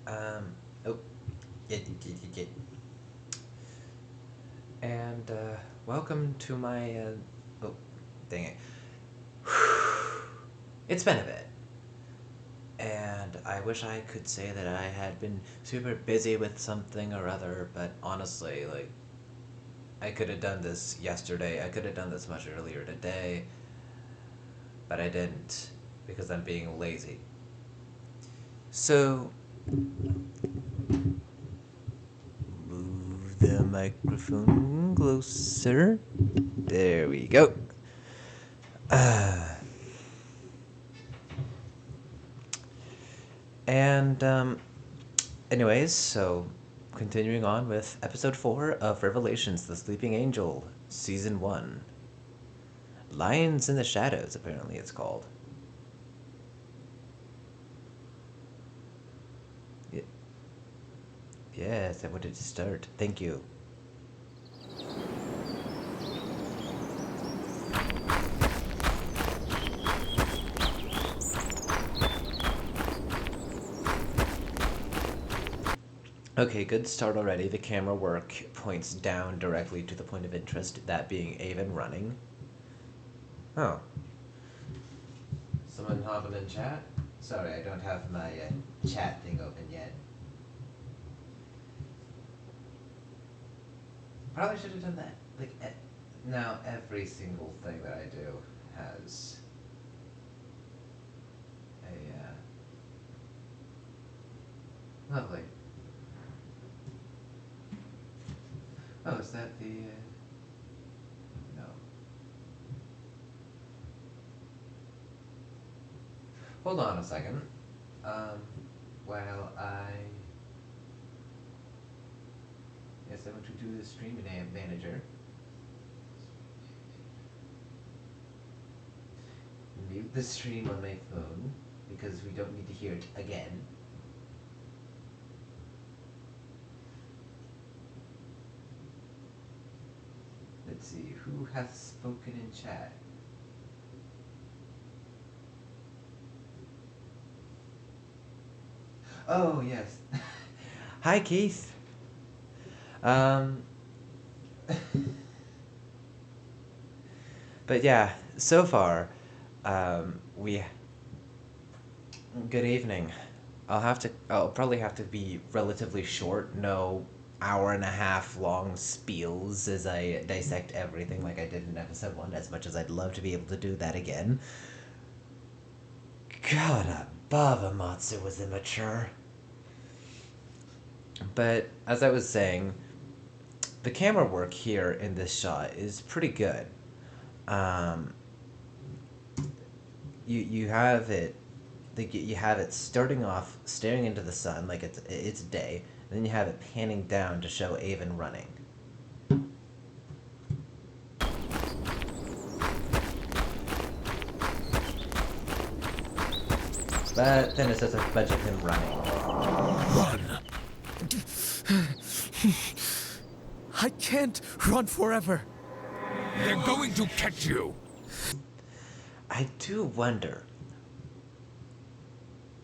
Um, oh, yeah. And, welcome to my, oh, dang it. It's been a bit. And I wish I could say that I had been super busy with something or other, but honestly, like, I could have done this yesterday. I could have done this much earlier today, but I didn't because I'm being lazy. So, move the microphone closer. There we go. Uh, and, anyways, so continuing on with episode 4 of Revelations The Sleeping Angel, season 1. Lions in the Shadows, apparently it's called. Y- yes, I wanted to start. Thank you. Okay, good start already. The camera work points down directly to the point of interest, that being Avon running. Oh. Someone hopping in chat? Sorry, I don't have my chat thing open yet. Probably should have done that. Like, now every single thing that I do has lovely. Oh, is that the, no. Hold on a second. Um, while I, yes, I want to do the stream manager. Mute the stream on my phone, because we don't need to hear it again. Let's see, who hath spoken in chat? Oh, yes. Hi, Keith. Um, but yeah, so far, we. Good evening. I'll probably have to be relatively short, no hour and a half long spiels as I dissect everything like I did in episode 1, as much as I'd love to be able to do that again. God, Amatsu was immature. But as I was saying, the camera work here in this shot is pretty good. Um, you have it, like you have it starting off staring into the sun like it's day, and then you have it panning down to show Avon running. But then it's just a bunch of him running. Run! I can't run forever. They're going to catch you. I do wonder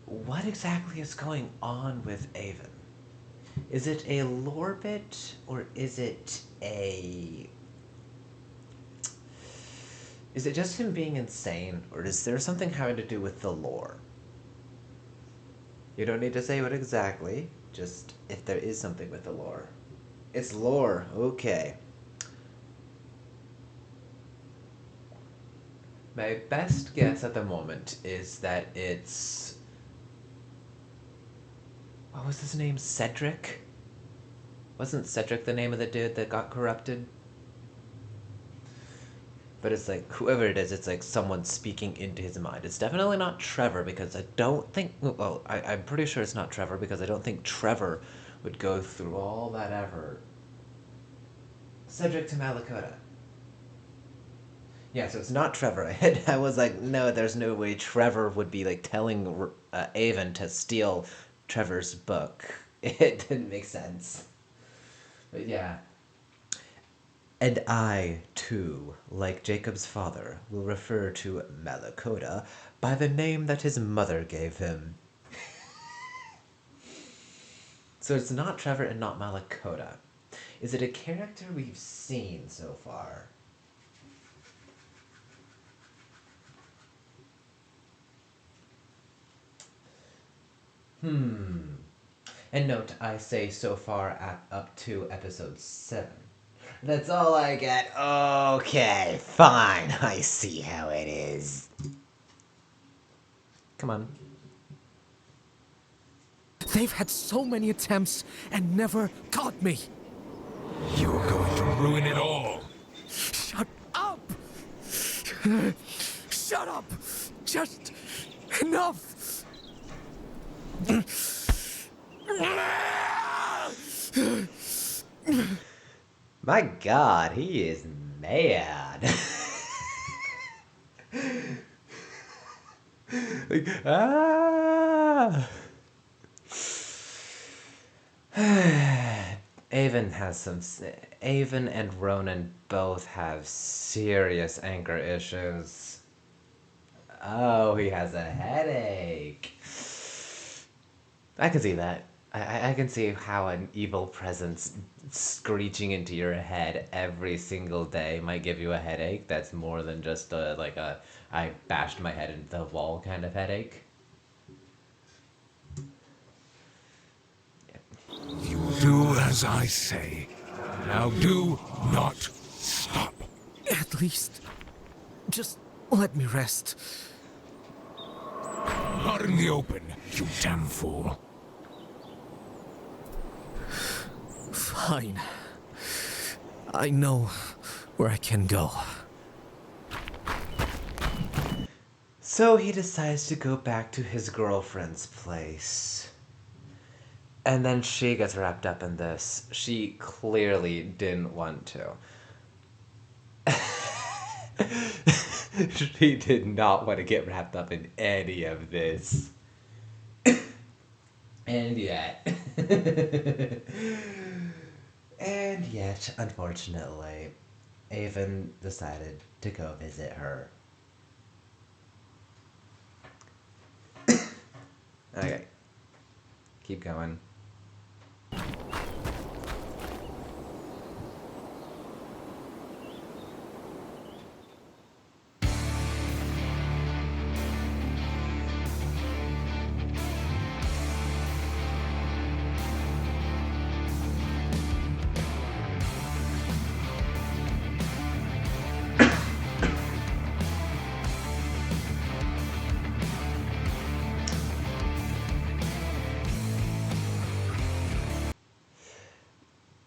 what exactly is going on with Avon. Is it a lore bit, or is it a... Is it just him being insane, or is there something having to do with the lore? You don't need to say what exactly, just if there is something with the lore. It's lore, okay. My best guess at the moment is that it's... What was his name? Cedric? Wasn't Cedric the name of the dude that got corrupted? But it's like, whoever it is, it's like someone speaking into his mind. It's definitely not Trevor, because I don't think... Well, I'm pretty sure it's not Trevor, because I don't think Trevor would go through all that effort. Cedric to Malakota. Yeah, so it's not Trevor. I was like, no, there's no way Trevor would be like telling Avon to steal Trevor's book. It didn't make sense. But yeah. And I, too, like Jacob's father, will refer to Malakota by the name that his mother gave him. So it's not Trevor and not Malakota. Is it a character we've seen so far? Hmm. And note, I say so far at up to episode 7. That's all I get. Okay, fine. I see how it is. Come on. They've had so many attempts and never caught me. You're going to ruin it all. Shut up! Shut up! Just enough! My god, he is mad. Like, ah! Avon has some. Avon and Ronan both have serious anger issues. Oh, he has a headache. I can see that. I can see how an evil presence screeching into your head every single day might give you a headache. That's more than just like a I bashed my head into the wall kind of headache. You do as I say. Now do not stop. At least, just let me rest. Not in the open, you damn fool. Fine. I know where I can go. So he decides to go back to his girlfriend's place. And then she gets wrapped up in this. She clearly didn't want to. She did not want to get wrapped up in any of this. And yet. And yet, unfortunately, Avon decided to go visit her. Okay. Keep going.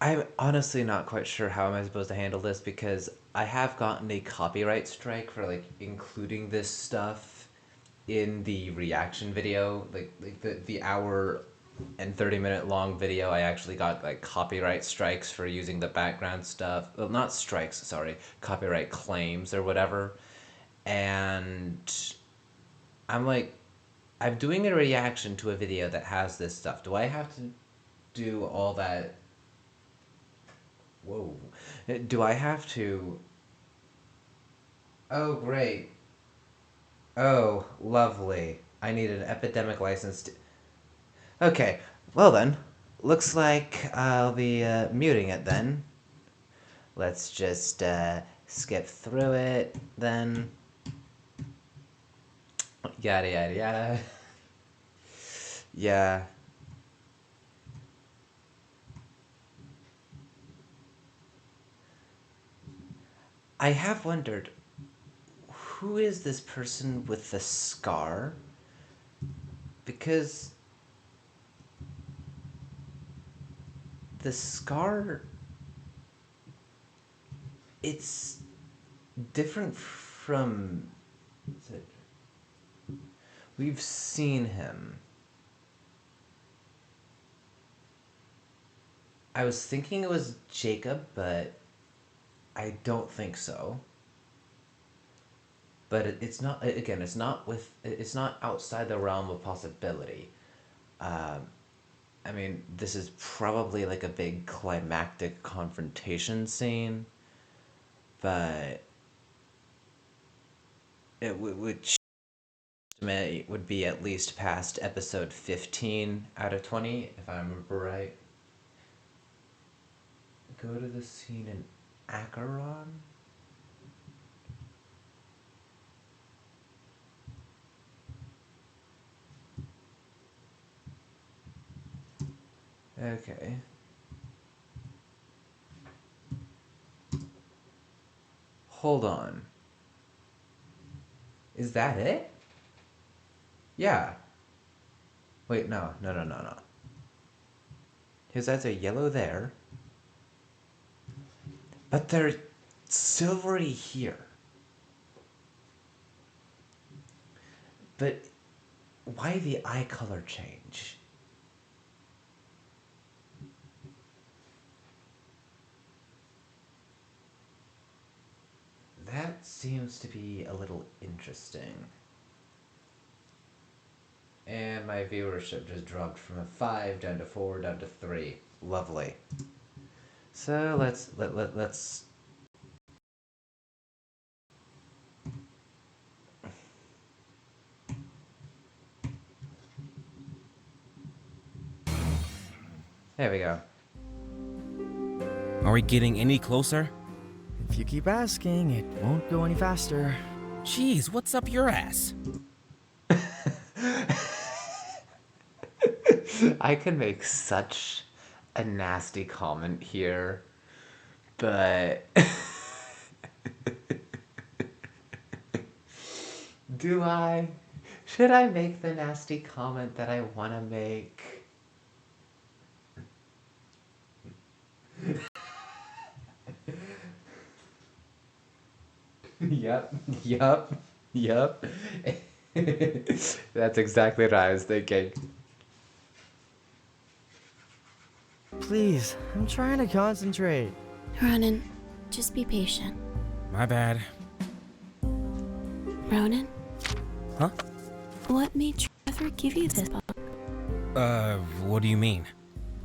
I'm honestly not quite sure how am I supposed to handle this because I have gotten a copyright strike for like including this stuff in the reaction video, like the hour and 30-minute long video. I actually got like copyright strikes for using the background stuff. Well, not strikes, sorry, copyright claims or whatever. And I'm like, I'm doing a reaction to a video that has this stuff. Do I have to do all that? Whoa. Do I have to? Oh, great. Oh, lovely. I need an epidemic license to. Okay, well then. Looks like I'll be muting it then. Let's just skip through it then. Yada yada yada. Yeah. I have wondered who is this person with the scar? Because the scar, it's different from. We've seen him. I was thinking it was Jacob, but I don't think so. But it's not. Again, it's not with. It's not outside the realm of possibility. Um, I mean, this is probably like a big climactic confrontation scene, but it would would be at least past episode 15 out of 20, if I remember right. Go to the scene in Acheron? Okay. Hold on. Is that it? Yeah. Wait, no, no, no, no, no. His eyes are yellow there, but they're silvery here. But why the eye color change? That seems to be a little interesting. And my viewership just dropped from a 5 down to 4 down to 3. Lovely. So let's there we go. Are we getting any closer? If you keep asking, it won't go any faster. Jeez, what's up your ass? I can make such a nasty comment here, but do I? Should I make the nasty comment that I want to make? Yep, yep, yep. That's exactly what I was thinking. Please, I'm trying to concentrate. Ronan, just be patient. My bad. Ronan? Huh? What made Trevor give you this book? What do you mean?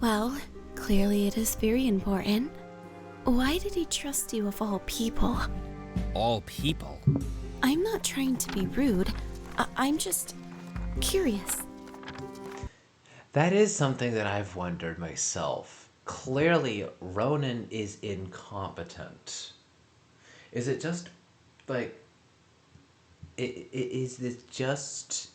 Well, clearly it is very important. Why did he trust you of all people? All people? I'm not trying to be rude. I'm just curious. That is something that I've wondered myself. Clearly, Ronan is incompetent. Is it just, like, is this just,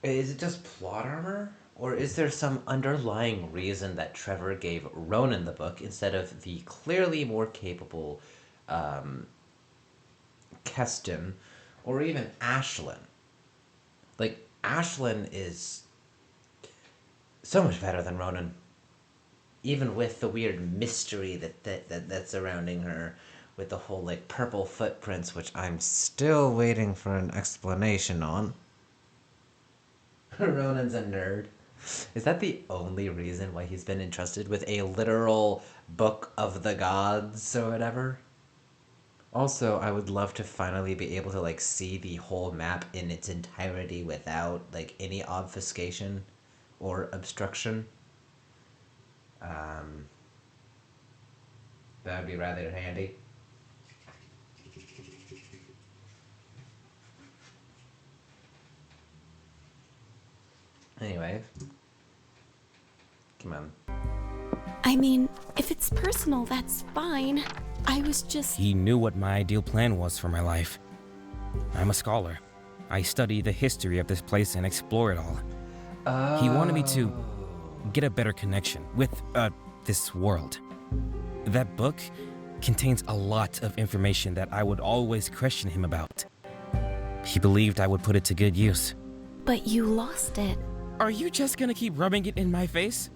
is it just plot armor? Or is there some underlying reason that Trevor gave Ronan the book instead of the clearly more capable, Keston, or even Ashlyn? Like, Ashlyn is so much better than Ronan. Even with the weird mystery that's surrounding her, with the whole, like, purple footprints, which I'm still waiting for an explanation on. Ronan's a nerd. Is that the only reason why he's been entrusted with a literal book of the gods or whatever? Also, I would love to finally be able to, like, see the whole map in its entirety without, like, any obfuscation or obstruction. Um, that would be rather handy. Anyway, come on. I mean, if it's personal, that's fine. I was just... He knew what my ideal plan was for my life. I'm a scholar. I study the history of this place and explore it all. He wanted me to get a better connection with, this world. That book contains a lot of information that I would always question him about. He believed I would put it to good use. But you lost it. Are you just gonna keep rubbing it in my face?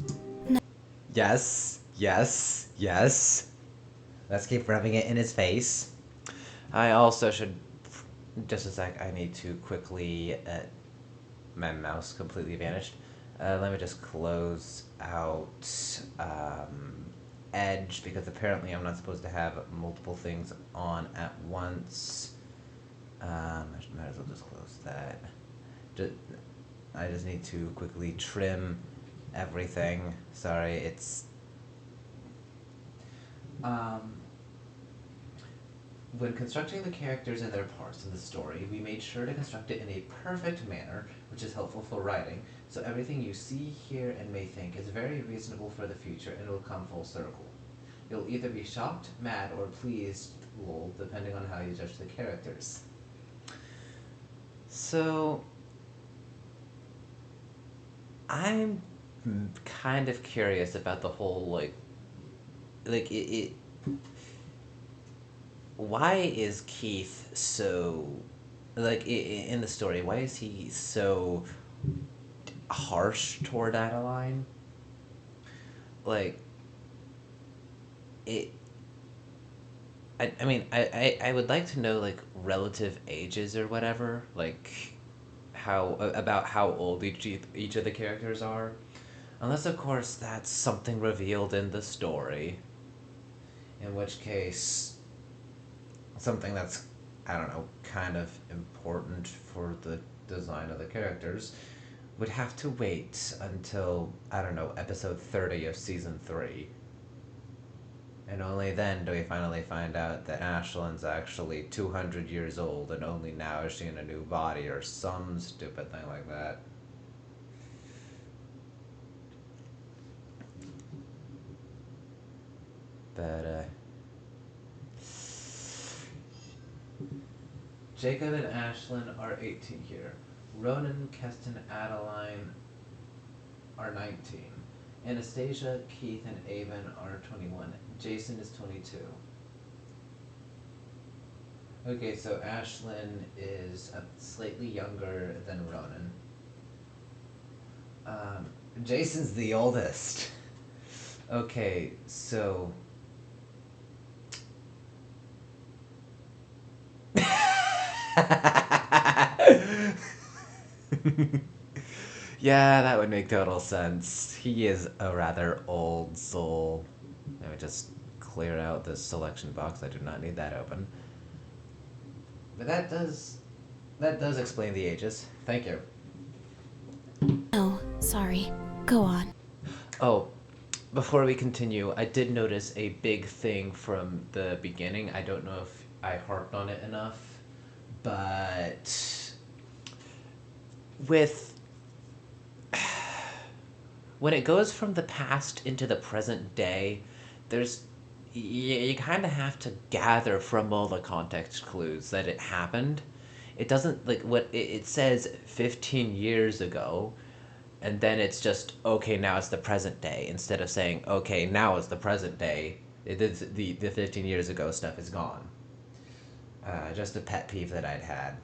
Yes, yes, yes. Let's keep rubbing it in his face. I also should... Just a sec, I need to quickly... my mouse completely vanished. Let me just close out Edge, because apparently I'm not supposed to have multiple things on at once. I might as well just close that. I just need to quickly trim everything. Sorry, it's... When constructing the characters and their parts in the story, we made sure to construct it in a perfect manner, which is helpful for writing, so everything you see, hear, and may think is very reasonable for the future and will come full circle. You'll either be shocked, mad, or pleased, lol, depending on how you judge the characters. So, I'm kind of curious about the whole, it why is Keith so, in the story, why is he so harsh toward Adeline? Like, it. I mean, I would like to know, like, relative ages or whatever, like, about how old each of the characters are. Unless, of course, that's something revealed in the story. In which case, something that's, I don't know, kind of important for the design of the characters would have to wait until, I don't know, episode 30 of season 3. And only then do we finally find out that Ashlyn's actually 200 years old and only now is she in a new body or some stupid thing like that. But, Jacob and Ashlyn are 18 here. Ronan, Keston, Adeline are 19. Anastasia, Keith, and Avon are 21. Jason is 22. Okay, so Ashlyn is slightly younger than Ronan. Jason's the oldest. Okay, so... Yeah, that would make total sense. He is a rather old soul. Let me just clear out this selection box. I do not need that open. But that does explain the ages. Thank you. Oh, sorry. Go on. Oh, before we continue, I did notice a big thing from the beginning. I don't know if I harped on it enough, but with when it goes from the past into the present day, there's you kind of have to gather from all the context clues that it happened. It doesn't, like, what it says 15 years ago, and then it's just okay, now it's the present day, instead of saying okay, now it's the present day. The 15 years ago stuff is gone. Just a pet peeve that I'd had.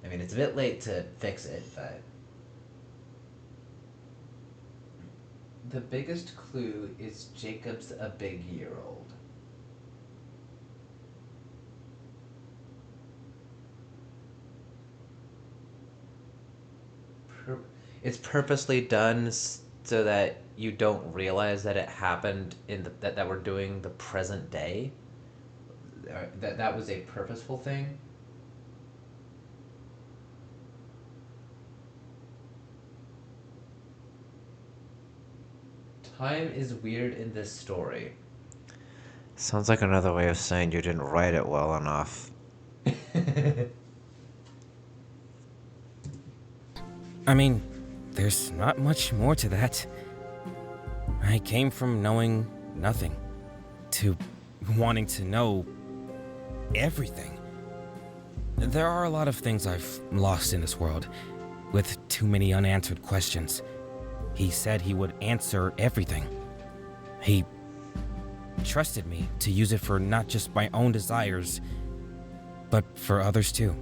I mean, it's a bit late to fix it, but the biggest clue is Jacob's a big year old. It's purposely done so that you don't realize that it happened in that we're doing the present day. That was a purposeful thing. Time is weird in this story. Sounds like another way of saying you didn't write it well enough. I mean, there's not much more to that. I came from knowing nothing to wanting to know everything. There are a lot of things I've lost in this world, with too many unanswered questions. He said he would answer everything. He trusted me to use it for not just my own desires, but for others too.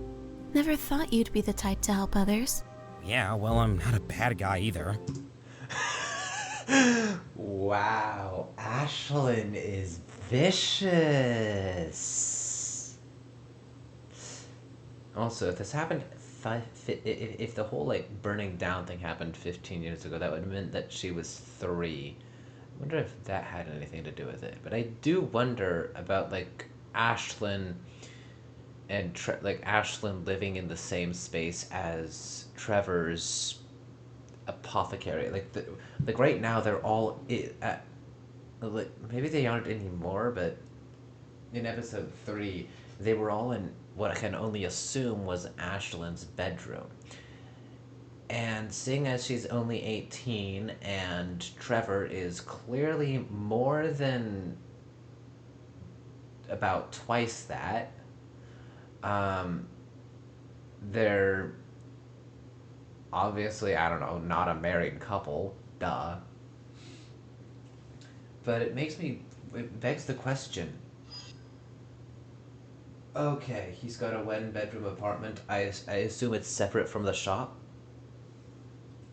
Never thought you'd be the type to help others. Yeah, well, I'm not a bad guy either. Wow, Ashlyn is vicious. Also, if this happened, if the whole, like, burning down thing happened 15 years ago, that would have meant that she was 3. I wonder if that had anything to do with it. But I do wonder about, like, Ashlyn and Ashlyn living in the same space as Trevor's apothecary. Like right now they're all like, maybe they aren't anymore, but in episode 3, They were all in what I can only assume was Ashlyn's bedroom. And seeing as she's only 18 and Trevor is clearly more than about twice that, um, they're obviously, I don't know, not a married couple, duh. But it begs the question. Okay, he's got a one bedroom apartment. I assume it's separate from the shop?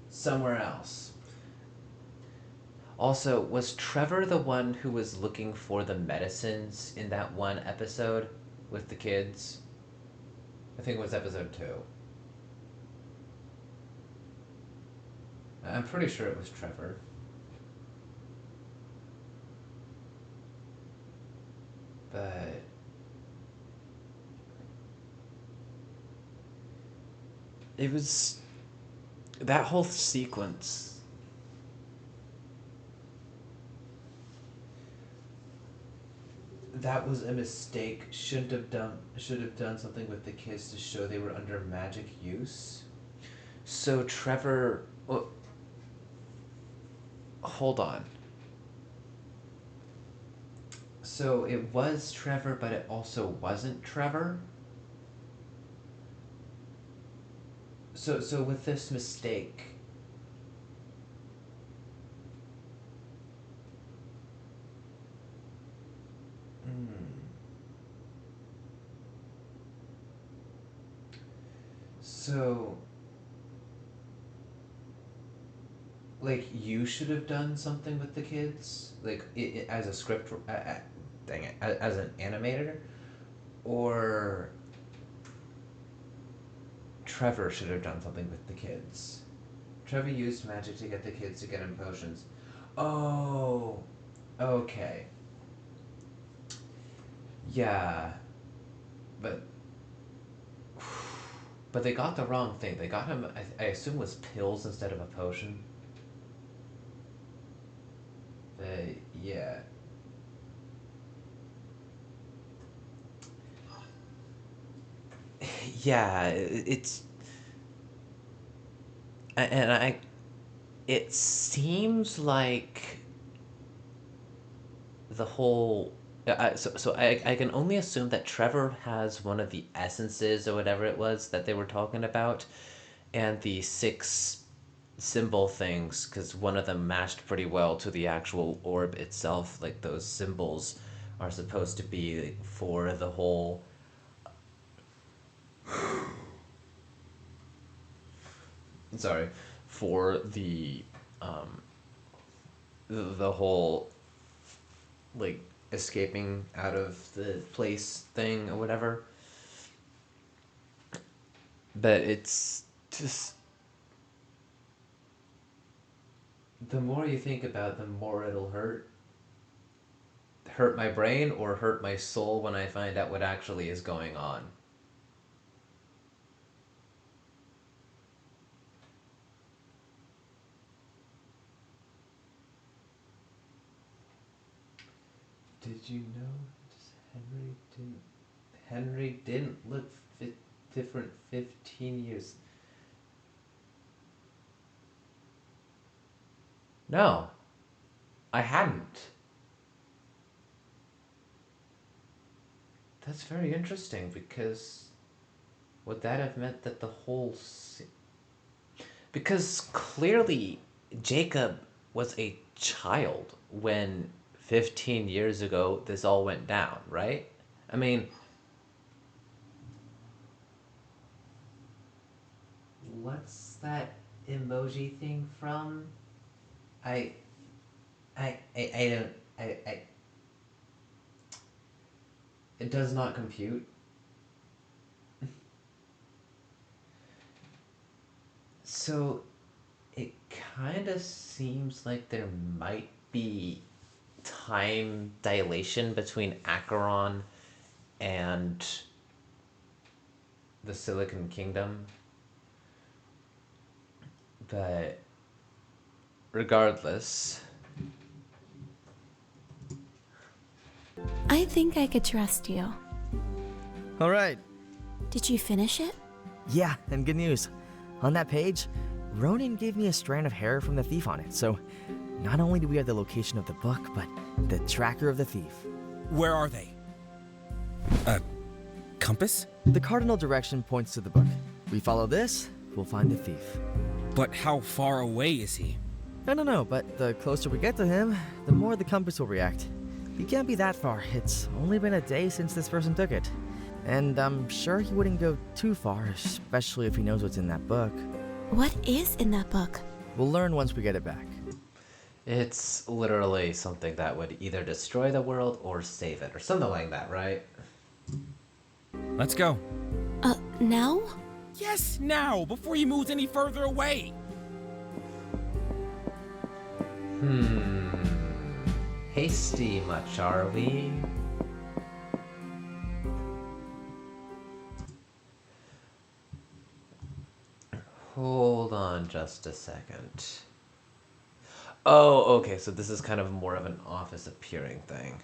Somewhere else. Also, was Trevor the one who was looking for the medicines in that one episode with the kids? I think it was episode 2. I'm pretty sure it was Trevor. But it was that whole sequence. That was a mistake. Should have done something with the kids to show they were under magic use. So Trevor, oh, hold on. So it was Trevor, but it also wasn't Trevor. So with this mistake, so like you should have done something with the kids, like as a script, dang it, as an animator, or Trevor should have done something with the kids. Trevor used magic to get the kids to get him potions. Oh, okay. Yeah, but they got the wrong thing. They got him. I assume it was pills instead of a potion. But yeah. Yeah, it's and I. It seems like the whole. I can only assume that Trevor has one of the essences or whatever it was that they were talking about, and the 6 symbol things, because one of them matched pretty well to the actual orb itself. Like those symbols are supposed to be for the whole. Sorry, for um, the whole like escaping out of the place thing or whatever. But it's just the more you think about it, the more it'll hurt my brain or hurt my soul when I find out what actually is going on. Did you know Henry didn't look different 15 years? No, I hadn't. That's very interesting because would that have meant that the whole because clearly Jacob was a child when 15 years ago this all went down, right? I mean, what's that emoji thing from? I I don't I it does not compute. So it kind of seems like there might be time dilation between Acheron and the Silicon Kingdom. But regardless, I think I could trust you. Alright. Did you finish it? Yeah, and good news. On that page, Ronan gave me a strand of hair from the thief on it, so not only do we have the location of the book, but the tracker of the thief. Where are they? A compass? The cardinal direction points to the book. We follow this, we'll find the thief. But how far away is he? I don't know, but the closer we get to him, the more the compass will react. He can't be that far. It's only been a day since this person took it. And I'm sure he wouldn't go too far, especially if he knows what's in that book. What is in that book? We'll learn once we get it back. It's literally something that would either destroy the world or save it, or something like that, right? Let's go. Now? Yes, now, before he moves any further away. Hasty much, are we? Hold on just a second. Oh, okay, so this is kind of more of an office appearing thing.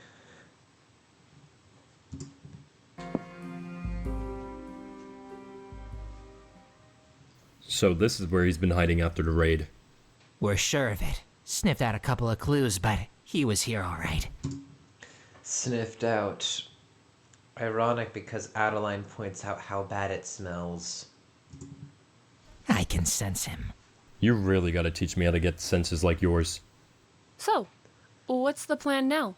So this is where he's been hiding after the raid. We're sure of it. Sniffed out a couple of clues, but he was here all right. Sniffed out. Ironic because Adeline points out how bad it smells. I can sense him. You really gotta teach me how to get senses like yours. So, what's the plan now?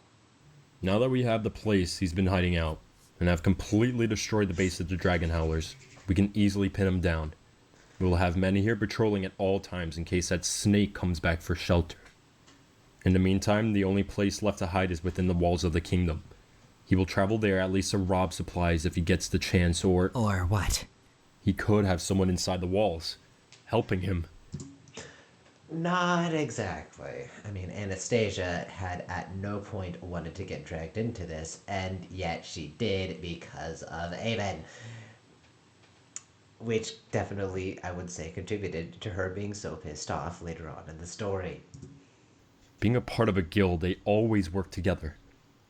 Now that we have the place he's been hiding out, and have completely destroyed the base of the Dragon Howlers, we can easily pin him down. We will have men here patrolling at all times in case that snake comes back for shelter. In the meantime, the only place left to hide is within the walls of the kingdom. He will travel there at least to rob supplies if he gets the chance, or what? He could have someone inside the walls, helping him. Not exactly. I mean, Anastasia had at no point wanted to get dragged into this, and yet she did because of Aven. Which definitely, I would say, contributed to her being so pissed off later on in the story. Being a part of a guild, they always work together.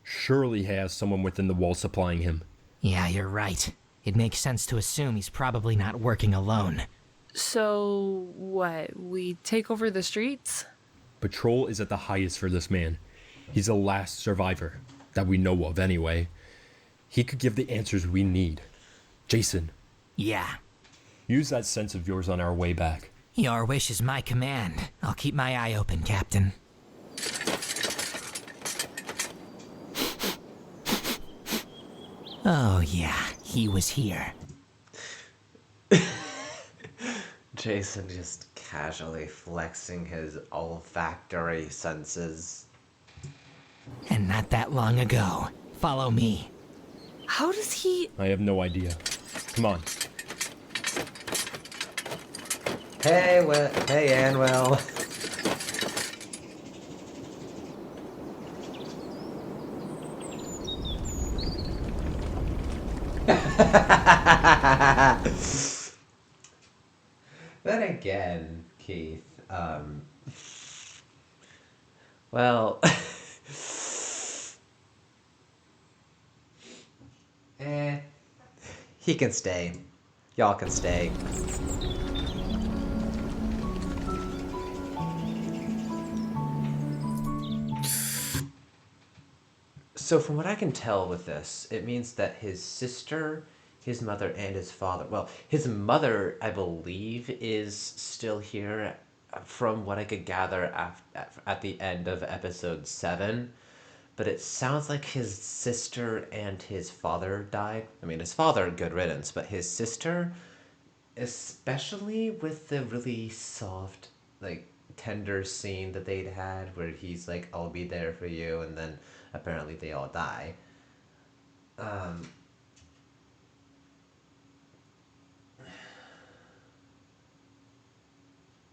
Surely he has someone within the wall supplying him. Yeah, you're right. It makes sense to assume he's probably not working alone. So, what? We take over the streets? Patrol is at the highest for this man. He's the last survivor, that we know of anyway. He could give the answers we need. Jason. Yeah. Use that sense of yours on our way back. Your wish is my command. I'll keep my eye open, Captain. Oh yeah, he was here. Jason just casually flexing his olfactory senses. And not that long ago. Follow me. How does he... I have no idea. Come on. Hey, Anwell. Then again, Keith, well, he can stay. Y'all can stay. So from what I can tell with this, it means that his sister, his mother, and his father... Well, his mother, I believe, is still here from what I could gather at the end of episode 7. But it sounds like his sister and his father died. I mean, his father, good riddance, but his sister, especially with the really soft, like, tender scene that they'd had where he's like, I'll be there for you, and then apparently they all die.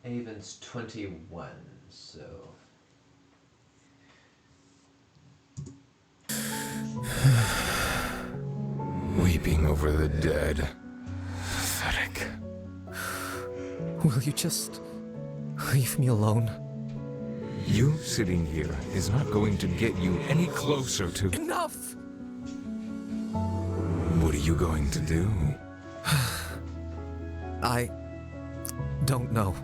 Avon's 21, so... Weeping over the dead. Pathetic. Will you just leave me alone? You sitting here is not going to get you any closer to... Enough! What do you you going to do? I don't know.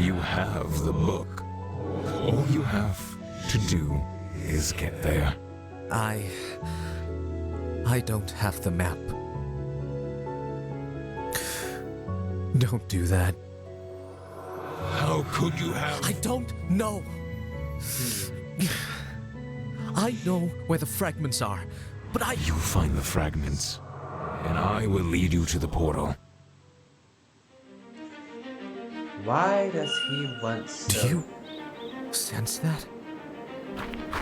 You have the book. All you have to do is get there. I don't have the map. Don't do that. How could you have? I don't know. I know where the fragments are, but You find the fragments, and I will lead you to the portal. Why does he want Do so... you sense that?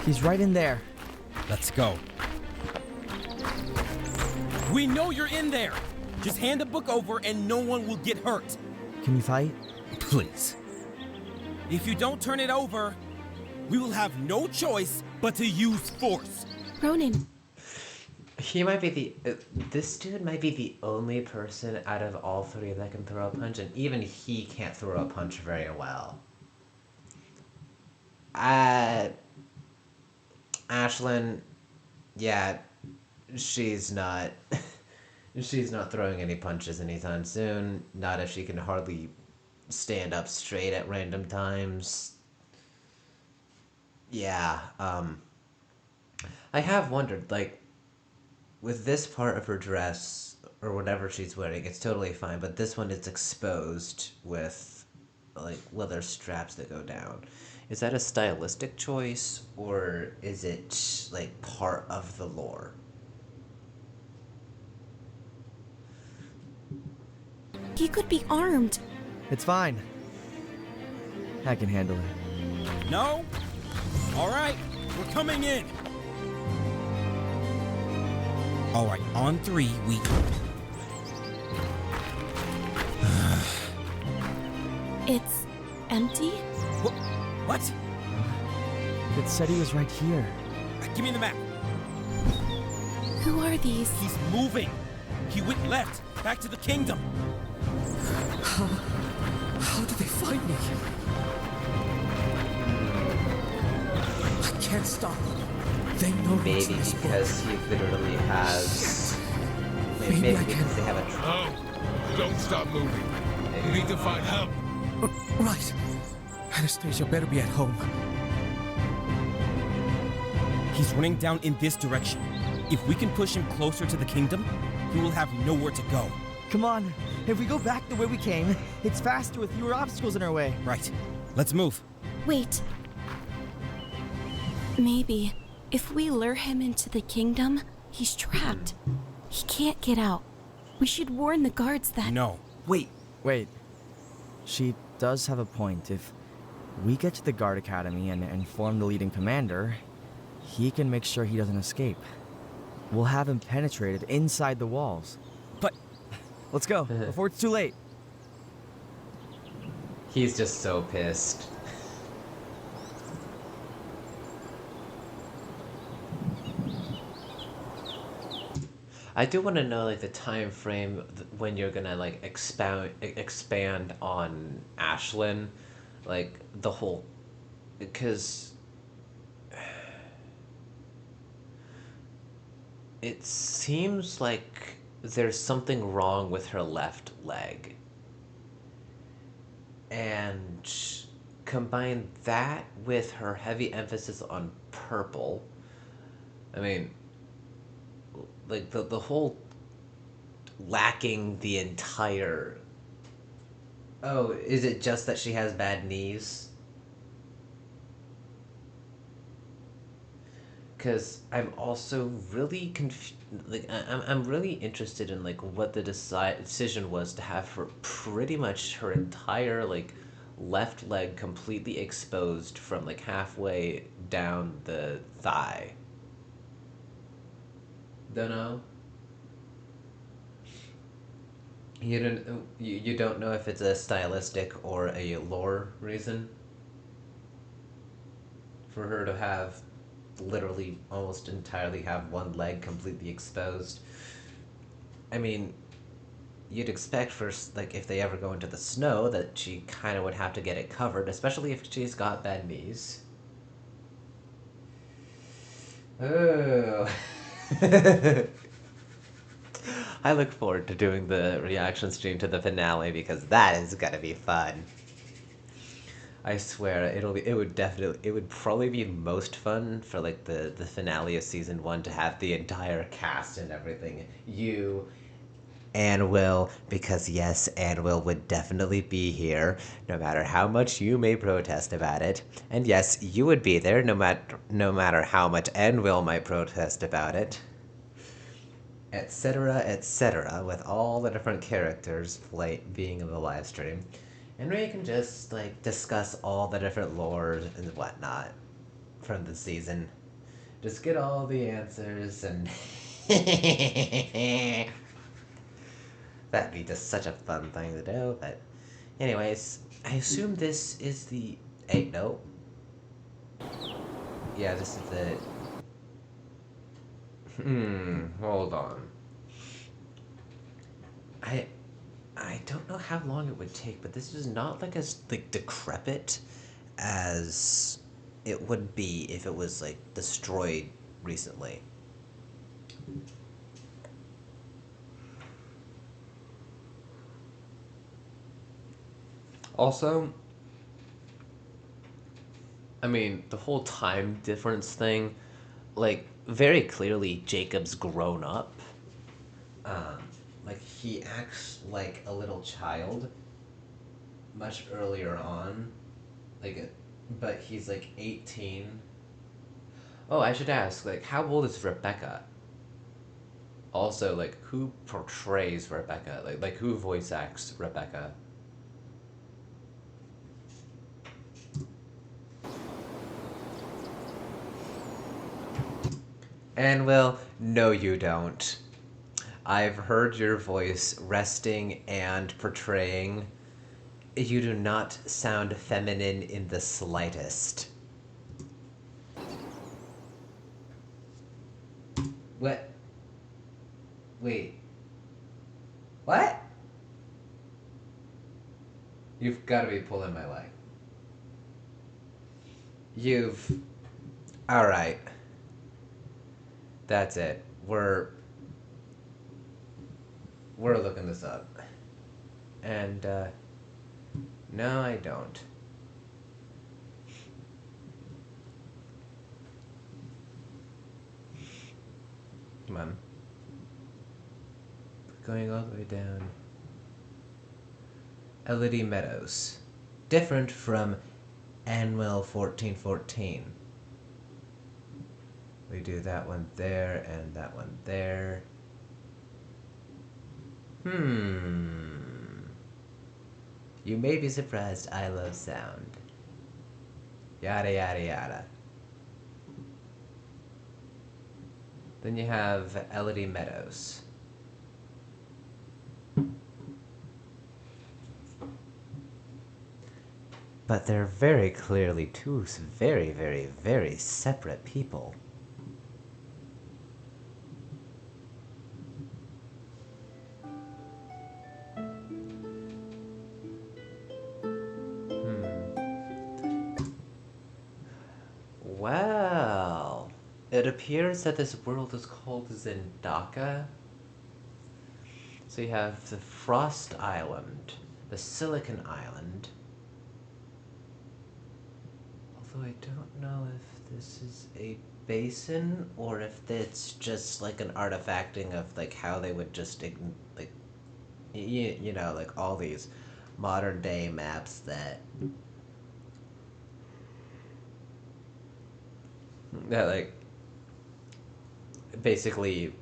He's right in there. Let's go. We know you're in there! Just hand the book over and no one will get hurt. Can you fight? Please. If you don't turn it over, we will have no choice but to use force. Ronan, He might be the... this dude might be the only person out of all three that can throw a punch, and even he can't throw a punch very well. Ashlyn, yeah, she's not... she's not throwing any punches anytime soon. Not if she can hardly stand up straight at random times. Yeah, I have wondered, like, with this part of her dress, or whatever she's wearing, it's totally fine, but this one is exposed with, like, leather straps that go down. Is that a stylistic choice, or is it, like, part of the lore? he could be armed. It's fine. I can handle it. No? All right, we're coming in. All right, on three, we... It's empty? What? It said he was right here. Give me the map. Who are these? He's moving. He went left, back to the kingdom. How did they find me? I can't stop. They know what's Maybe in this book. because he literally has... Maybe I because can- they have a... No! Don't stop moving. You need to find help. Right. Anastasia better be at home. He's running down in this direction. If we can push him closer to the kingdom, he will have nowhere to go. Come on. If we go back the way we came, it's faster with fewer obstacles in our way. Right. Let's move. Wait. Maybe if we lure him into the kingdom, he's trapped. He can't get out. We should warn the guards that... No. Wait. Wait. She does have a point. If we get to the guard academy and inform the leading commander, he can make sure he doesn't escape. We'll have him penetrated inside the walls. But... Let's go, before it's too late. He's just so pissed. I do want to know, like, the time frame when you're gonna, like, expand on Ashlyn, like, the whole, because it seems like there's something wrong with her left leg, and combine that with her heavy emphasis on purple. I mean, like, the whole lacking the entire... Oh, is it just that she has bad knees? Because I'm also really like, I'm really interested in, like, what the decision was to have her pretty much her entire, like, left leg completely exposed from, like, halfway down the thigh. Don't know. You don't know if it's a stylistic or a lore reason for her to have literally almost entirely have one leg completely exposed. I mean, you'd expect first, like, if they ever go into the snow, that she kind of would have to get it covered, especially if she's got bad knees. Oh. I look forward to doing the reaction stream to the finale because that is gonna be fun. I swear it would probably be most fun for like the finale of season 1 to have the entire cast and everything. You and Will, because yes, Ann Will would definitely be here, no matter how much you may protest about it. And yes, you would be there, no matter how much Ann Will might protest about it. Etc., with all the different characters being in the live stream. And we can just, like, discuss all the different lore and whatnot from the season. Just get all the answers and... That'd be just such a fun thing to do, but... Anyways, I assume this is the... Hey, no. Yeah, this is the... Hold on. I don't know how long it would take, but this is not like as like decrepit as it would be if it was like destroyed recently. Also, I mean, the whole time difference thing, like, very clearly Jacob's grown up. Like, he acts like a little child much earlier on. But he's like 18. Oh, I should ask, like, how old is Rebecca? Also, like, who portrays Rebecca? Like who voice acts Rebecca? And well, no you don't. I've heard your voice resting and portraying. You do not sound feminine in the slightest. What? Wait. What? You've got to be pulling my leg. Alright. That's it. We're looking this up. And, no, I don't. Come on. Going all the way down. Elodie Meadows. Different from Anwell 1414. We do that one there and that one there. You may be surprised I love sound. Yada yada yada. Then you have Elodie Meadows. But they're very clearly two very, very, very separate people. Well, it appears that this world is called Zendaka. So you have the Frost Island, the Silicon Island. Although I don't know if this is a basin or if it's just like an artifacting of like how they would just like you know, like all these modern day maps that like basically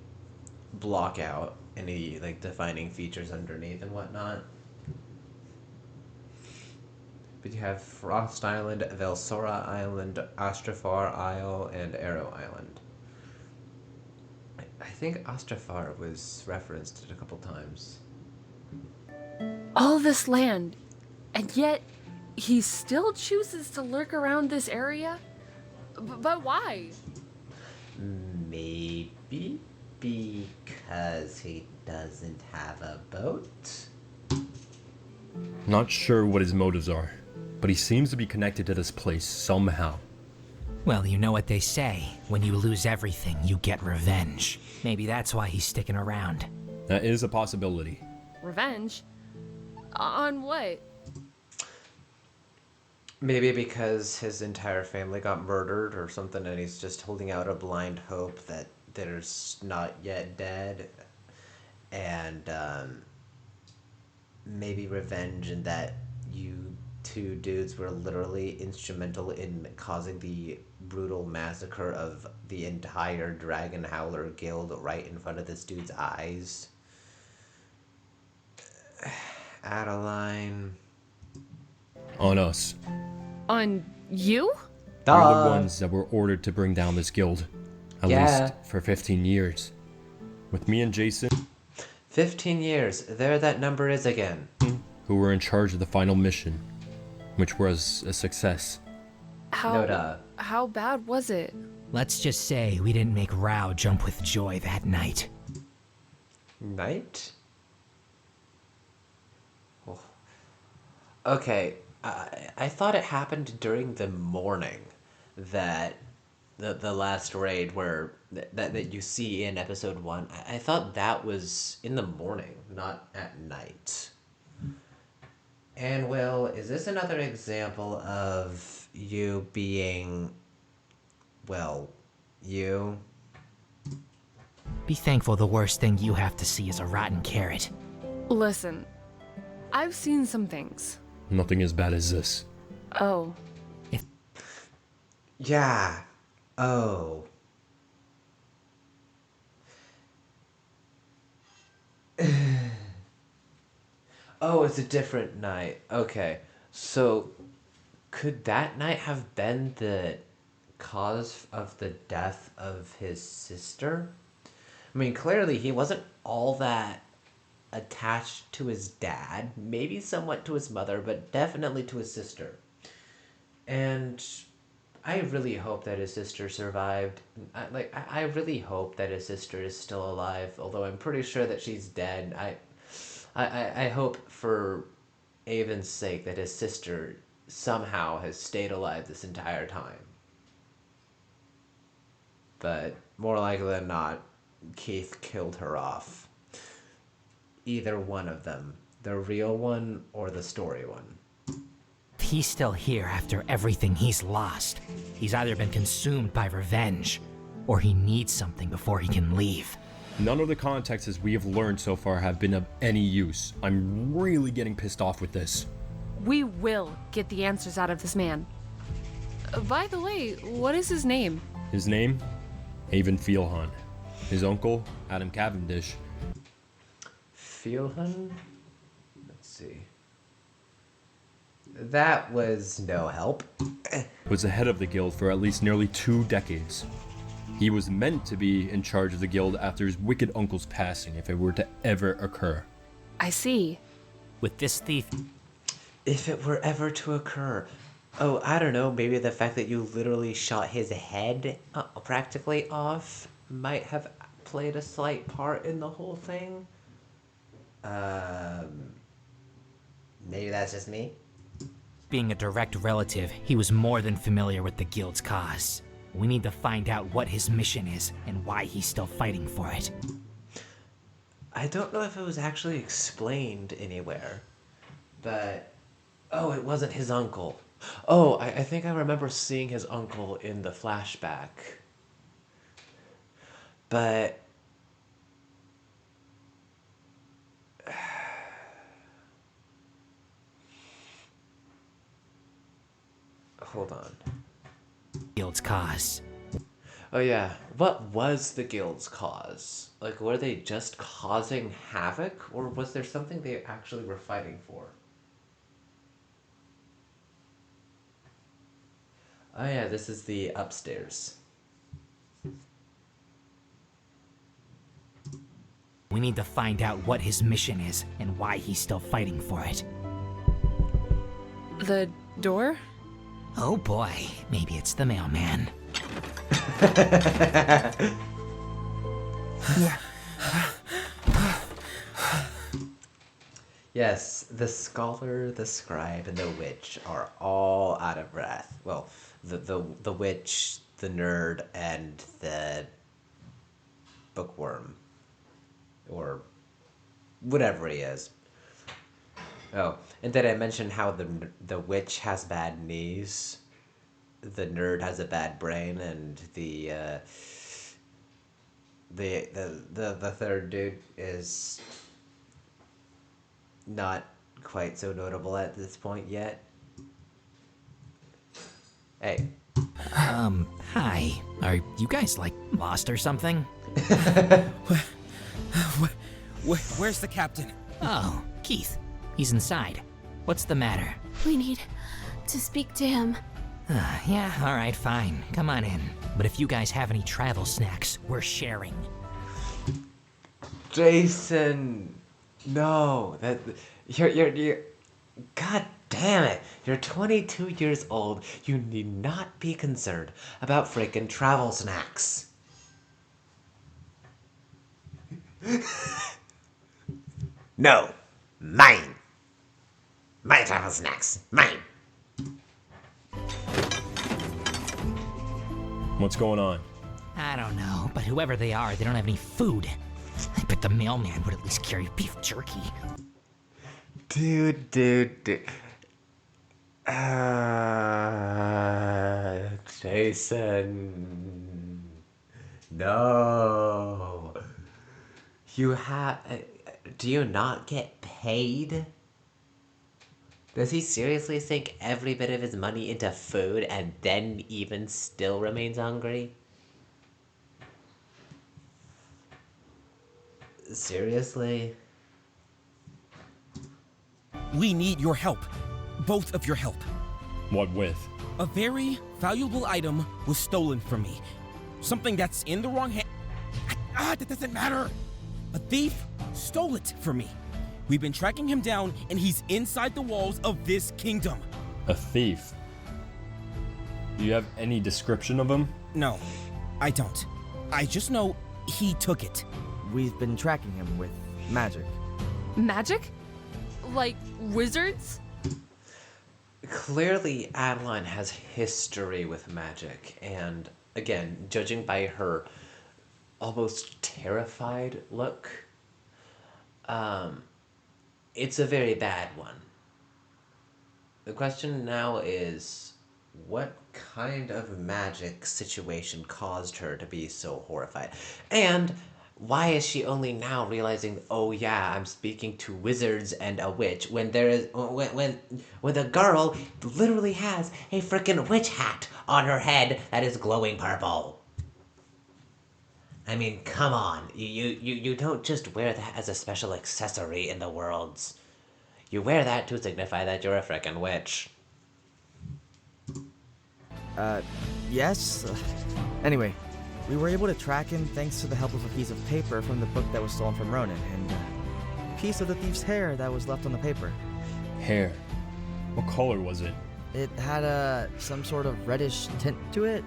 block out any like defining features underneath and whatnot. But you have Frost Island, Velsora Island, Astrafar Isle, and Arrow Island. I think Astrafar was referenced a couple times. All this land, and yet he still chooses to lurk around this area? But why? Maybe because he doesn't have a boat? Not sure what his motives are, but he seems to be connected to this place somehow. Well, you know what they say. When you lose everything, you get revenge. Maybe that's why he's sticking around. That is a possibility. Revenge? On what? Maybe because his entire family got murdered or something, and he's just holding out a blind hope that there's not yet dead. And maybe revenge in that you two dudes were literally instrumental in causing the brutal massacre of the entire Dragon Howler guild right in front of this dude's eyes. Adeline. On us. On you? We're the ones that were ordered to bring down this guild. At Yeah. least for 15 years. With me and Jason, 15 years. There that number is again. who were in charge of the final mission, which was a success. How bad was it? Let's just say we didn't make Rao jump with joy that night. Night? Oh. Okay, I thought it happened during the morning. That the last raid where that you see in episode 1. I thought that was in the morning, not at night. And Will, is this another example of you being, well, you? Be thankful the worst thing you have to see is a rotten carrot. Listen, I've seen some things. Nothing as bad as this. Oh. Yeah. Oh. Oh, it's a different night. Okay. So, could that night have been the cause of the death of his sister? I mean, clearly he wasn't all that attached to his dad. Maybe somewhat to his mother, but definitely to his sister. And I really hope that his sister survived. I really hope that his sister is still alive, although I'm pretty sure that she's dead. I hope for Avon's sake that his sister somehow has stayed alive this entire time. But more likely than not, Keith killed her off. Either one of them. The real one or the story one. If he's still here after everything he's lost, he's either been consumed by revenge, or he needs something before he can leave. None of the contexts we have learned so far have been of any use. I'm really getting pissed off with this. We will get the answers out of this man. By the way, what is his name? His name? Avon Fielhan. His uncle, Adam Cavendish. Fielhan? Let's see. That was no help. Was the head of the guild for at least nearly 2 decades. He was meant to be in charge of the guild after his wicked uncle's passing, if it were to ever occur. I see. With this thief... If it were ever to occur. Oh, I don't know, maybe the fact that you literally shot his head practically off might have played a slight part in the whole thing. Maybe that's just me. Being a direct relative, he was more than familiar with the guild's cause. We need to find out what his mission is and why he's still fighting for it. I don't know if it was actually explained anywhere, but... Oh, it wasn't his uncle. Oh, I think I remember seeing his uncle in the flashback. But... Hold on. Guild's cause. Oh yeah, what was the guild's cause? Like, were they just causing havoc, or was there something they actually were fighting for? Oh yeah, this is the upstairs. We need to find out what his mission is and why he's still fighting for it. The door? Oh boy, maybe it's the mailman. Yes, the scholar, the scribe, and the witch are all out of breath. Well, the witch, the nerd, and the bookworm. Or whatever he is. Oh, and then I mentioned how the witch has bad knees, the nerd has a bad brain, and the third dude is not quite so notable at this point yet. Hey. Hi. Are you guys, like, lost or something? Where's the captain? Oh, Keith. He's inside. What's the matter? We need to speak to him. Yeah, alright, fine. Come on in. But if you guys have any travel snacks, we're sharing. Jason, no, you're God damn it. You're 22 years old. You need not be concerned about freaking travel snacks. No, mine. My travel snacks, mine. What's going on? I don't know, but whoever they are, they don't have any food. I bet the mailman would at least carry beef jerky. Dude. Jason. No. You have. Do you not get paid? Does he seriously sink every bit of his money into food and then even still remains hungry? Seriously? We need your help. Both of your help. What with? A very valuable item was stolen from me. Something that's in the wrong hand. That doesn't matter. A thief stole it from me. We've been tracking him down, and he's inside the walls of this kingdom. A thief? Do you have any description of him? No, I don't. I just know he took it. We've been tracking him with magic. Magic? Like wizards? Clearly, Adeline has history with magic, and again, judging by her almost terrified look, it's a very bad one. The question now is, what kind of magic situation caused her to be so horrified? And why is she only now realizing, oh yeah, I'm speaking to wizards and a witch, when there is when the girl literally has a freaking witch hat on her head that is glowing purple? I mean, come on. You don't just wear that as a special accessory in the worlds. You wear that to signify that you're a frickin' witch. Yes? Anyway, we were able to track him thanks to the help of a piece of paper from the book that was stolen from Ronan, and a piece of the thief's hair that was left on the paper. Hair. What color was it? It had some sort of reddish tint to it.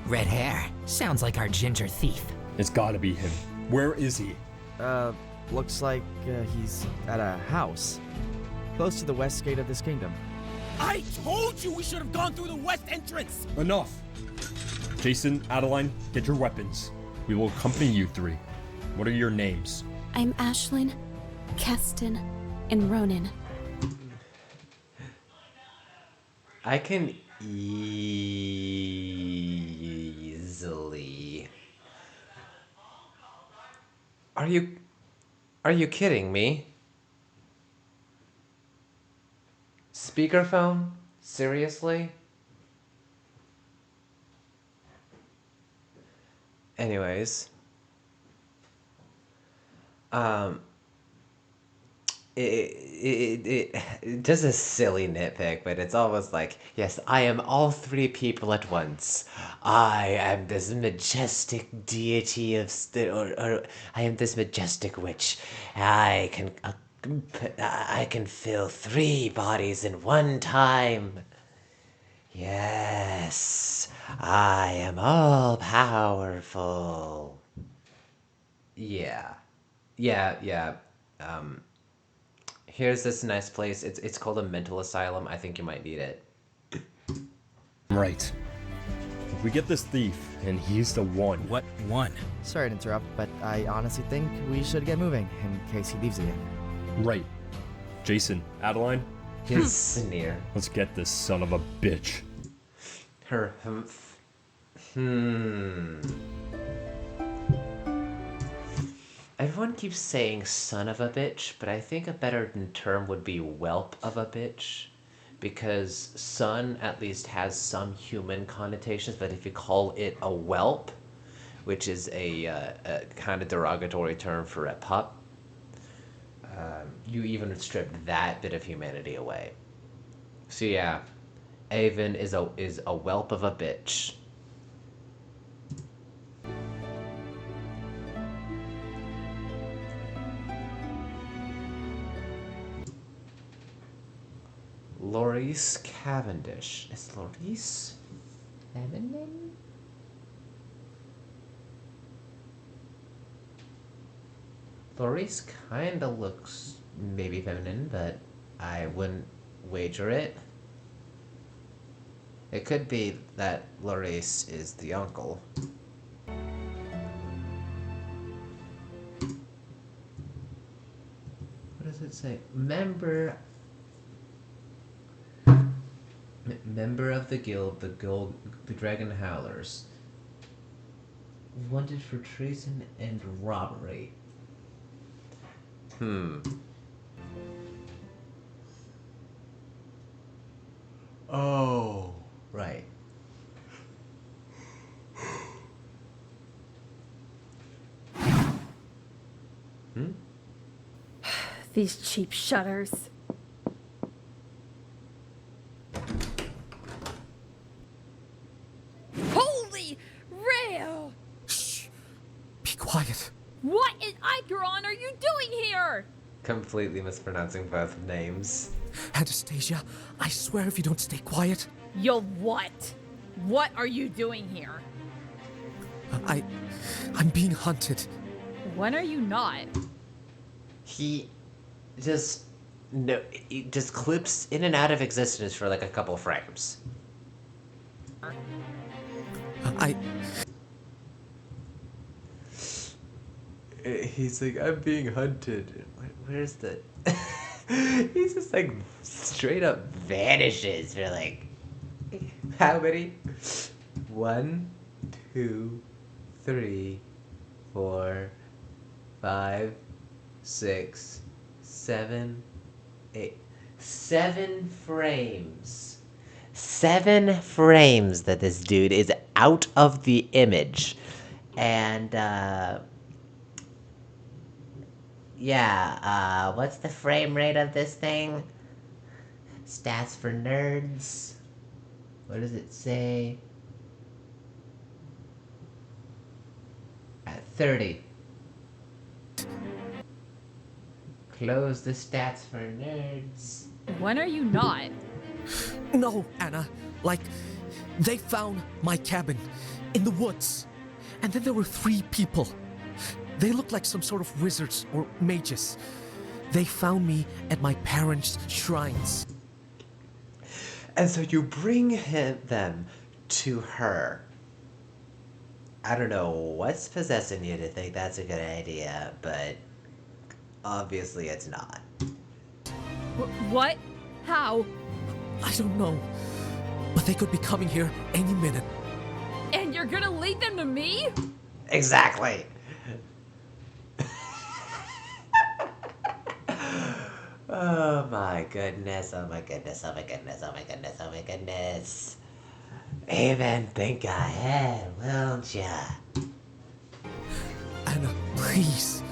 Red hair. Sounds like our ginger thief. It's gotta be him. Where is he? Looks like he's at a house. Close to the west gate of this kingdom. I told you we should have gone through the west entrance! Enough! Jason, Adeline, get your weapons. We will accompany you three. What are your names? I'm Ashlyn, Keston, and Ronan. I can easily... Are you kidding me? Speakerphone? Seriously? Anyways. Just a silly nitpick, but it's almost like, yes, I am all three people at once. I am this majestic deity of, or I am this majestic witch. I can fill three bodies in one time. Yes, I am all powerful. Yeah. Here's this nice place. It's called a mental asylum. I think you might need it. Right. If we get this thief, and he's the one. What one? Sorry to interrupt, but I honestly think we should get moving in case he leaves again. Right. Jason, Adeline, His sneer. let's get this son of a bitch. Her humph. Hmm. Everyone keeps saying son of a bitch, but I think a better term would be whelp of a bitch. Because son at least has some human connotations, but if you call it a whelp, which is a kind of derogatory term for a pup, you even strip that bit of humanity away. So yeah, Avon is a whelp of a bitch. Laurice Cavendish. Is Laurice feminine? Laurice kinda looks maybe feminine, but I wouldn't wager it. It could be that Laurice is the uncle. What does it say? Member of the guild, the Dragon Howlers. Wanted for treason and robbery. Oh, right. These cheap shutters. Holy rail! Shh. Be quiet. What in Icaron are you doing here? Completely mispronouncing both names. Anastasia, I swear if you don't stay quiet, You'll what? What are you doing here? I'm being hunted. When are you not? He just no, he just clips in and out of existence for like a couple frames. He's like, I'm being hunted. Where's the? He's just like straight up vanishes for like how many? 1, 2, 3, 4, 5, 6, 7, 8. 7 frames. 7 frames that this dude is out of the image. And yeah, what's the frame rate of this thing? Stats for nerds. What does it say? At 30. Close the stats for nerds. When are you not? No, Anna. Like, they found my cabin in the woods. And then there were 3 people. They looked like some sort of wizards or mages. They found me at my parents' shrines. And so you bring them to her. I don't know what's possessing you to think that's a good idea, but obviously it's not. What? How? I don't know. But they could be coming here any minute. And you're gonna lead them to me? Exactly. Oh my goodness, oh my goodness, oh my goodness, oh my goodness, oh my goodness. Even think ahead, won't ya? Anna, please.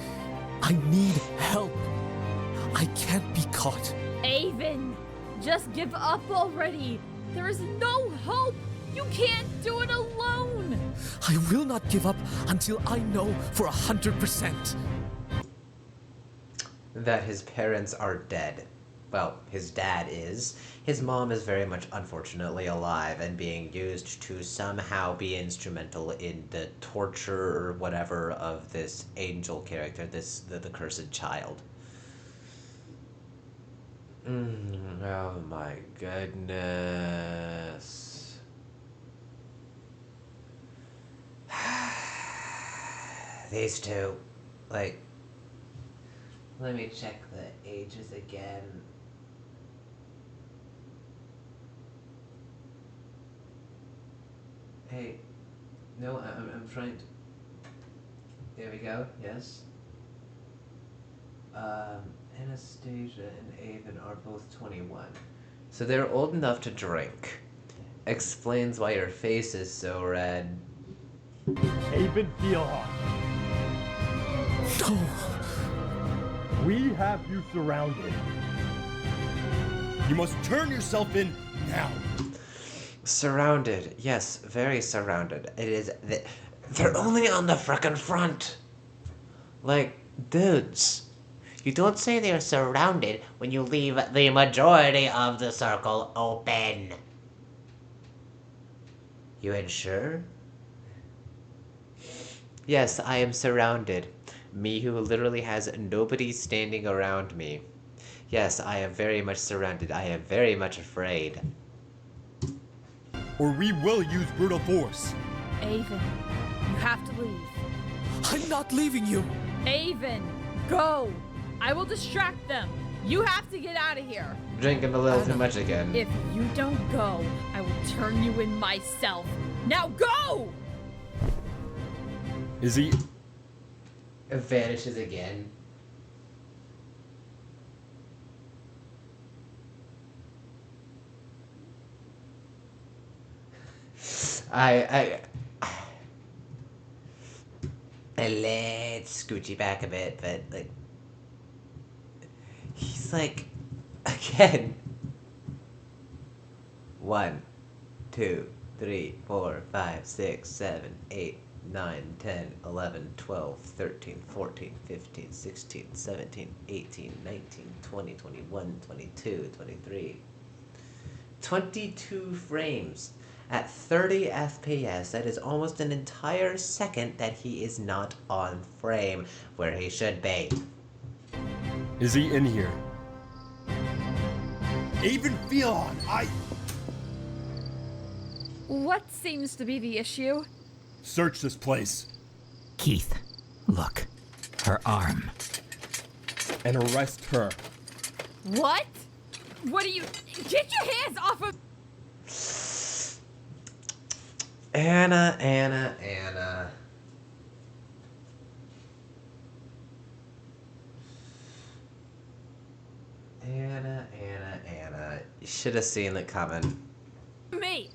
I need help. I can't be caught. Avon, just give up already. There is no hope. You can't do it alone. I will not give up until I know for 100%. That his parents are dead. Well, his dad is. His mom is very much unfortunately alive and being used to somehow be instrumental in the torture or whatever of this angel character, the cursed child. Oh my goodness. These two, like, Let me check the ages again. Hey, no, I'm trying to. There we go. Yes. Anastasia and Avon are both 21. So they're old enough to drink. Explains why your face is so red. Avon Fieldhawk, No. we have you surrounded. You must turn yourself in now. Surrounded. Yes, very surrounded. It is. They're only on the frickin' front. Like, dudes. You don't say they're surrounded when you leave the majority of the circle open. You ain't sure? Yes, I am surrounded. Me who literally has nobody standing around me. Yes, I am very much surrounded. I am very much afraid. Or we will use brutal force. Avon, you have to leave. I'm not leaving you. Avon, go! I will distract them. You have to get out of here. Drinking a little too much again. If you don't go, I will turn you in myself. Now go! Is he? It vanishes again. I let's scooch you back a bit, but like he's like again. 1, 2, 3, 4, 5, 6, 7, 8, 9, 10, 11, 12, 13, 14, 15, 16, 17, 18, 19, 20, 21, 22, 23. 22 frames. At 30 FPS, that is almost an entire second that he is not on frame where he should be. Is he in here? Avon Fieldhawk, What seems to be the issue? search this place Keith, look. Her arm. And arrest her. What? What are you... Get your hands off of... Anna. You should have seen it coming. me!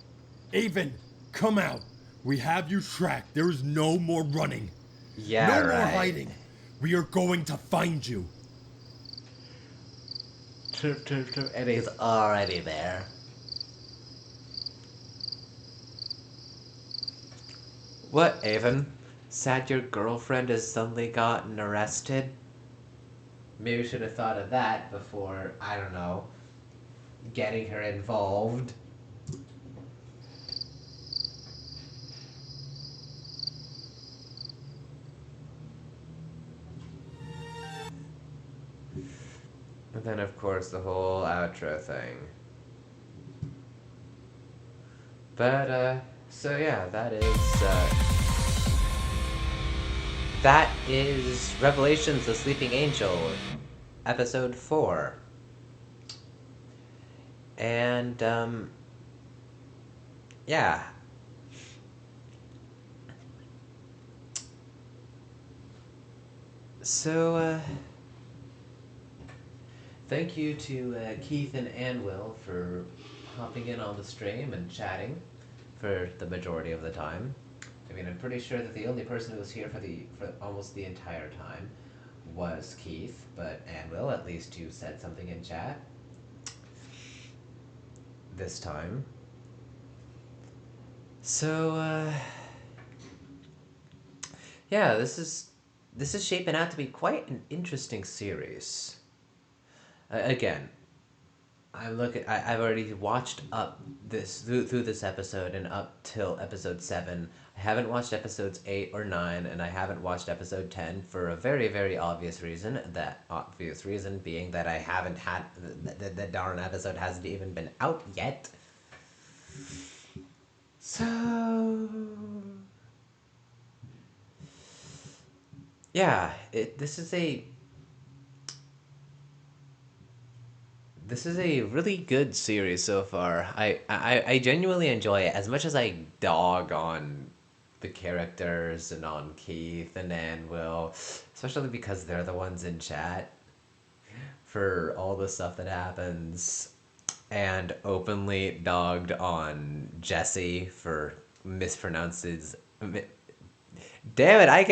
Avon, come out. We have you tracked. There is no more running. Yeah, no more right. hiding. We are going to find you. And he's already there. What, Avon? Sad your girlfriend has suddenly gotten arrested? Maybe we should have thought of that before, I don't know, getting her involved. And then, of course, the whole outro thing. But, so yeah, that is Revelations: The Sleeping Angel, episode 4. And, yeah. So, thank you to Keith and Anvil for hopping in on the stream and chatting for the majority of the time. I mean, I'm pretty sure that the only person who was here for almost the entire time was Keith, but Anvil, at least you said something in chat this time. So, yeah, this is shaping out to be quite an interesting series. Again, I've already watched up this through this episode and up till episode 7. I haven't watched episodes 8 or 9, and I haven't watched episode 10 for a very, very obvious reason. That obvious reason being that I haven't had the darn episode hasn't even been out yet. So yeah, this is a This is a really good series so far. I genuinely enjoy it as much as I dog on the characters and on Keith and Anvil, especially because they're the ones in chat for all the stuff that happens, and openly dogged on Jesse for mispronounces. Damn it! I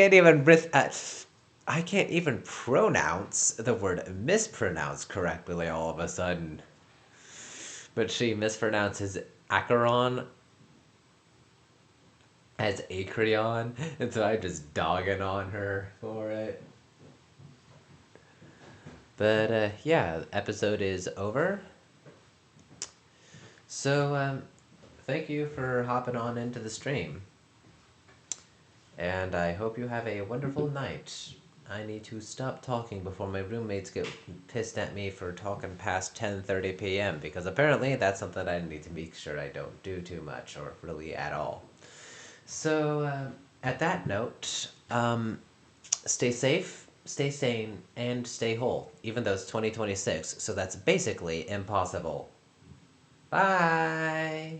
can't even pronounce the word mispronounce correctly all of a sudden. But she mispronounces Acheron as Acreon, and so I'm just dogging on her for it. But yeah, the episode is over. So thank you for hopping on into the stream. And I hope you have a wonderful night. I need to stop talking before my roommates get pissed at me for talking past 10:30 p.m. because apparently that's something I need to make sure I don't do too much or really at all. So at that note, stay safe, stay sane, and stay whole, even though it's 2026, so that's basically impossible. Bye!